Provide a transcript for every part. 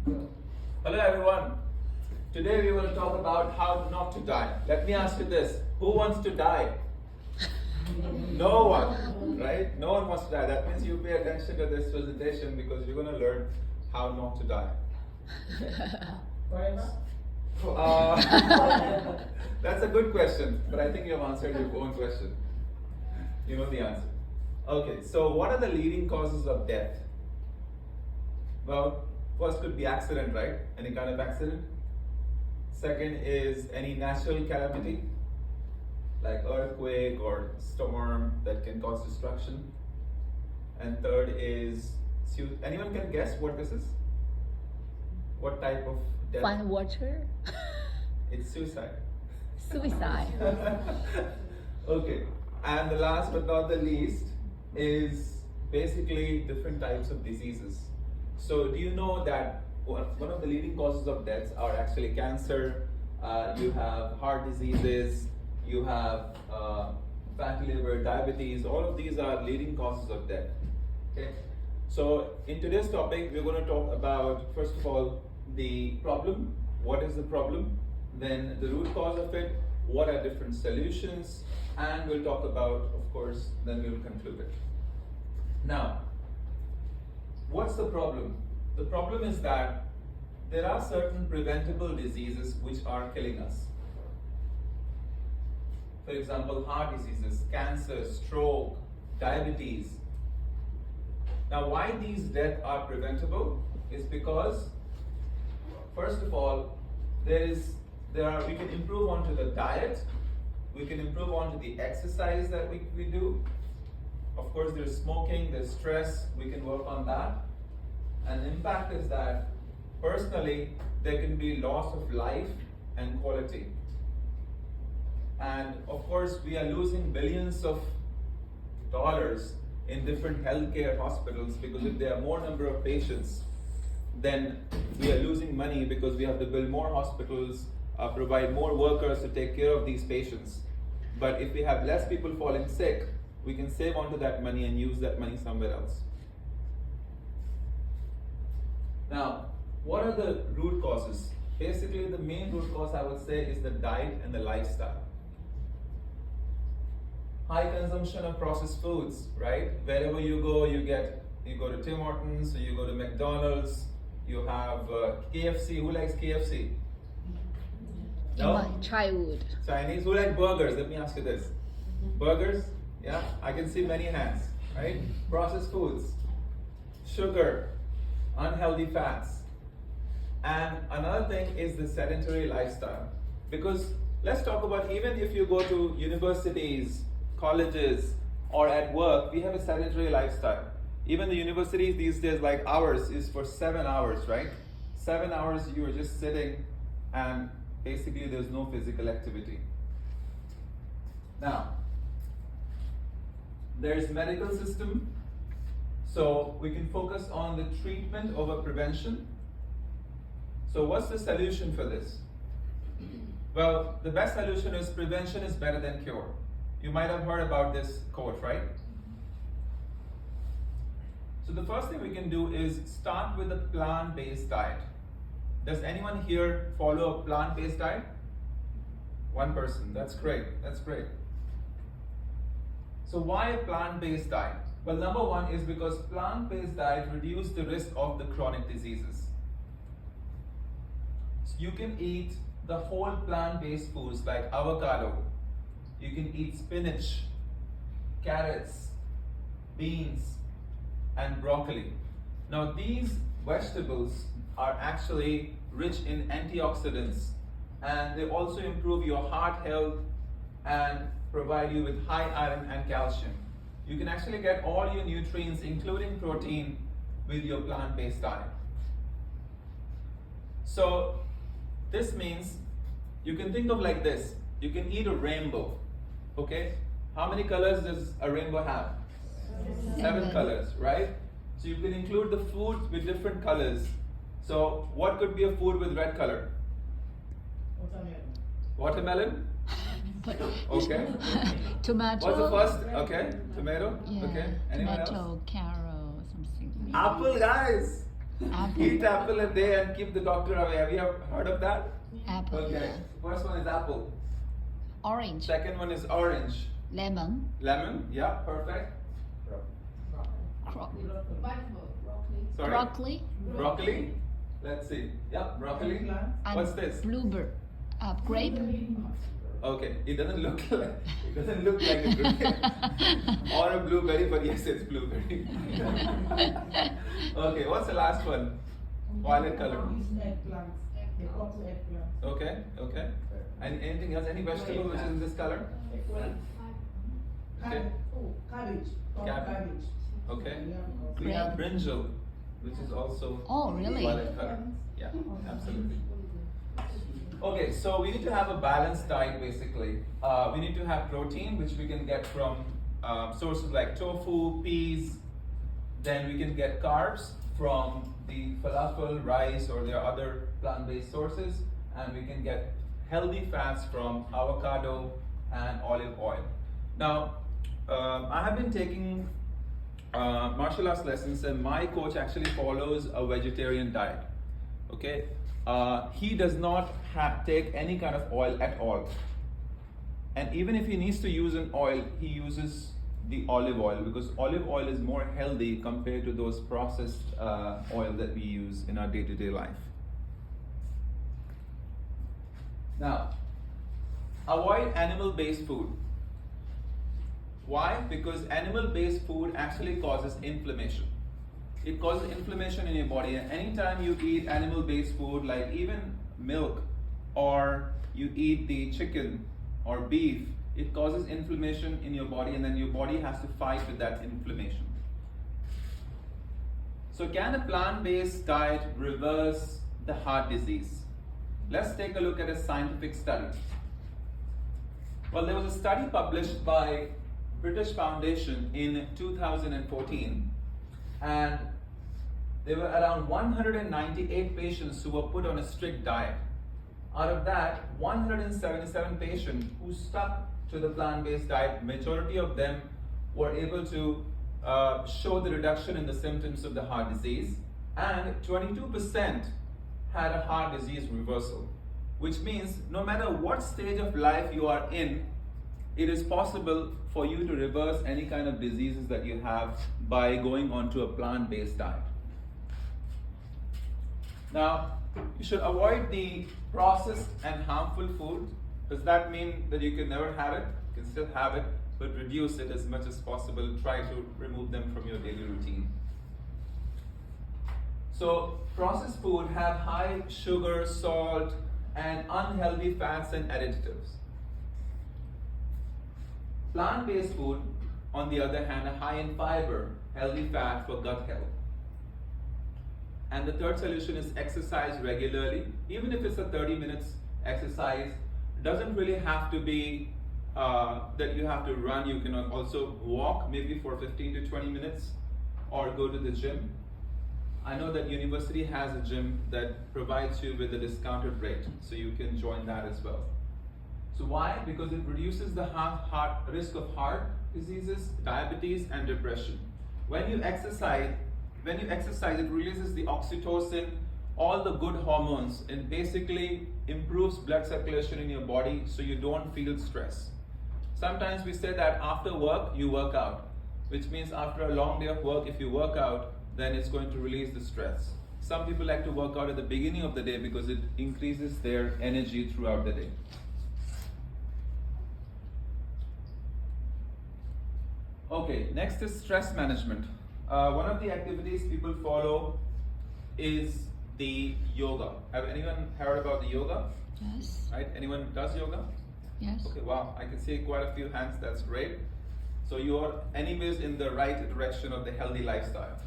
Hello everyone. Today we will talk about how not to die. Let me ask you this. Who wants to die? No one, right? No one wants to die. That means you pay attention to this presentation because you're going to learn how not to die. That's a good question, but I think you've answered your own question. You know the answer. Okay, so what are the leading causes of death? Well, first could be accident, right? Any kind of accident. Second is any natural calamity, like earthquake or storm that can cause destruction. And third is, anyone can guess what this is? What type of death? Fun water. It's suicide. Suicide. Okay, and the last but not the least is basically different types of diseases. So do you know that one of the leading causes of deaths are actually cancer, you have heart diseases, you have fatty liver, diabetes, all of these are leading causes of death. Okay? So in today's topic, we're going to talk about, first of all, the problem. What is the problem? Then the root cause of it, what are different solutions, and we'll talk about, of course, then we'll conclude it. Now, what's the problem? The problem is that there are certain preventable diseases which are killing us. For example, heart diseases, cancer, stroke, diabetes. Now, why these deaths are preventable is because, first of all, we can improve onto the diet, we can improve onto the exercise that we do. Of course, there's smoking, there's stress, we can work on that. And the impact is that, personally, there can be loss of life and quality. And of course, we are losing billions of dollars in different healthcare hospitals because if there are more number of patients, then we are losing money because we have to build more hospitals, provide more workers to take care of these patients. But if we have less people falling sick, we can save onto that money and use that money somewhere else. Now, what are the root causes? Basically, the main root cause I would say is the diet and the lifestyle. High consumption of processed foods, right? Wherever you go, you go to Tim Hortons, or you go to McDonald's, you have KFC. Who likes KFC? No? Childhood. Chinese. Who like burgers? Let me ask you this. Burgers? Yeah, I can see many hands, right? Processed foods, sugar, unhealthy fats. And another thing is the sedentary lifestyle. Because let's talk about, even if you go to universities, colleges, or at work, we have a sedentary lifestyle. Even the universities these days, like ours, is for 7 hours, right? 7 hours you are just sitting and basically there's no physical activity. Now, there's medical system. So we can focus on the treatment over prevention. So what's the solution for this? Well, the best solution is prevention is better than cure. You might have heard about this quote, right? So the first thing we can do is start with a plant-based diet. Does anyone here follow a plant-based diet? One person. That's great. That's great. So why a plant-based diet? Well, number one is because plant-based diet reduces the risk of the chronic diseases. So you can eat the whole plant-based foods like avocado. You can eat spinach, carrots, beans, and broccoli. Now these vegetables are actually rich in antioxidants, and they also improve your heart health and provide you with high iron and calcium. You can actually get all your nutrients, including protein, with your plant-based diet. So this means you can think of like this. You can eat a rainbow, okay? How many colors does a rainbow have? 7 colors, right? So you can include the food with different colors. So what could be a food with red color? Watermelon? Okay. Tomato. What's the first? Okay. Tomato? Yeah. Okay. Anyone Tomato, else? carrot, something. Apple, guys. Apple. Eat apple a day and keep the doctor away. Have you ever heard of that? Apple. Okay. Yeah. First one is apple. Orange. Second one is orange. Lemon. Lemon. Yeah, perfect. Cro- Sorry. broccoli. Broccoli. Let's see. Yeah, broccoli. And What's this? Blueberry. Grape. Okay, it doesn't look like a grape or a blueberry, but yes, it's blueberry. Okay, what's the last one? Violet color. Okay, okay. And anything else? Any vegetable which is in this color? Okay. Cabbage. Cabbage. Okay. We have brinjal, which is also Oh, really? violet color. Yeah, absolutely. Okay, so we need to have a balanced diet basically. We need to have protein, which we can get from sources like tofu, peas. Then we can get carbs from the falafel, rice, or there are other plant-based sources. And we can get healthy fats from avocado and olive oil. Now, I have been taking martial arts lessons, and my coach actually follows a vegetarian diet. Okay, he does not take any kind of oil at all, and even if he needs to use an oil, he uses the olive oil because olive oil is more healthy compared to those processed oil that we use in our day-to-day life. Now, avoid animal-based food. Why? Because animal-based food actually causes inflammation. It causes inflammation in your body, and anytime you eat animal-based food, like even milk, or you eat the chicken or beef, it causes inflammation in your body, and then your body has to fight with that inflammation. So can a plant-based diet reverse the heart disease? Let's take a look at a scientific study. Well, there was a study published by British Foundation in 2014, and there were around 198 patients who were put on a strict diet. Out of that, 177 patients who stuck to the plant-based diet, majority of them were able to show the reduction in the symptoms of the heart disease, and 22% had a heart disease reversal, which means no matter what stage of life you are in, it is possible for you to reverse any kind of diseases that you have by going on to a plant-based diet. Now, you should avoid the processed and harmful food. Does that mean that you can never have it? You can still have it, but reduce it as much as possible. Try to remove them from your daily routine. So, processed food have high sugar, salt, and unhealthy fats and additives. Plant-based food, on the other hand, are high in fiber, healthy fat for gut health. And the third solution is exercise regularly. Even if it's a 30 minutes exercise, it doesn't really have to be that you have to run. You can also walk maybe for 15 to 20 minutes or go to the gym. I know that university has a gym that provides you with a discounted rate, so you can join that as well. So why? Because it reduces the risk of heart diseases, diabetes, and depression. When you exercise, it releases the oxytocin, all the good hormones, and basically improves blood circulation in your body so you don't feel stress. Sometimes we say that after work, you work out, which means after a long day of work, if you work out, then it's going to release the stress. Some people like to work out at the beginning of the day because it increases their energy throughout the day. Okay, next is stress management. One of the activities people follow is the yoga. Have anyone heard about the yoga? Yes. Right? Anyone does yoga? Yes. Okay, wow, I can see quite a few hands, that's great. So you are anyways in the right direction of the healthy lifestyle.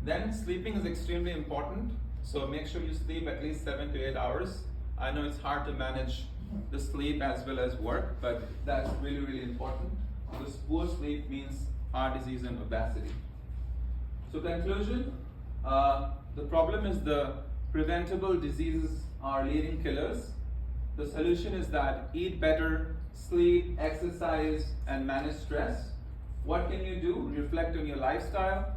Then sleeping is extremely important. So make sure you sleep at least 7 to 8 hours. I know it's hard to manage the sleep as well as work, but that's really, really important because poor sleep means heart disease and obesity. So conclusion, the problem is the preventable diseases are leading killers. The solution is that eat better, sleep, exercise, and manage stress. What can you do? Reflect on your lifestyle.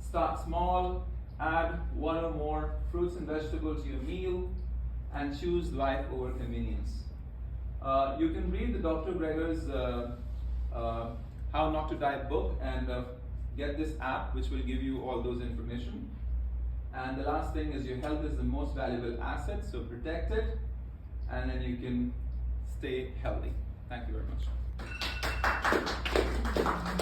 Start small, Add one or more fruits and vegetables to your meal, and choose life over convenience. You can read the Dr. Greger's How Not to Die book and get this app, which will give you all those information. And the last thing is, your health is the most valuable asset, so protect it, and then you can stay healthy. Thank you very much.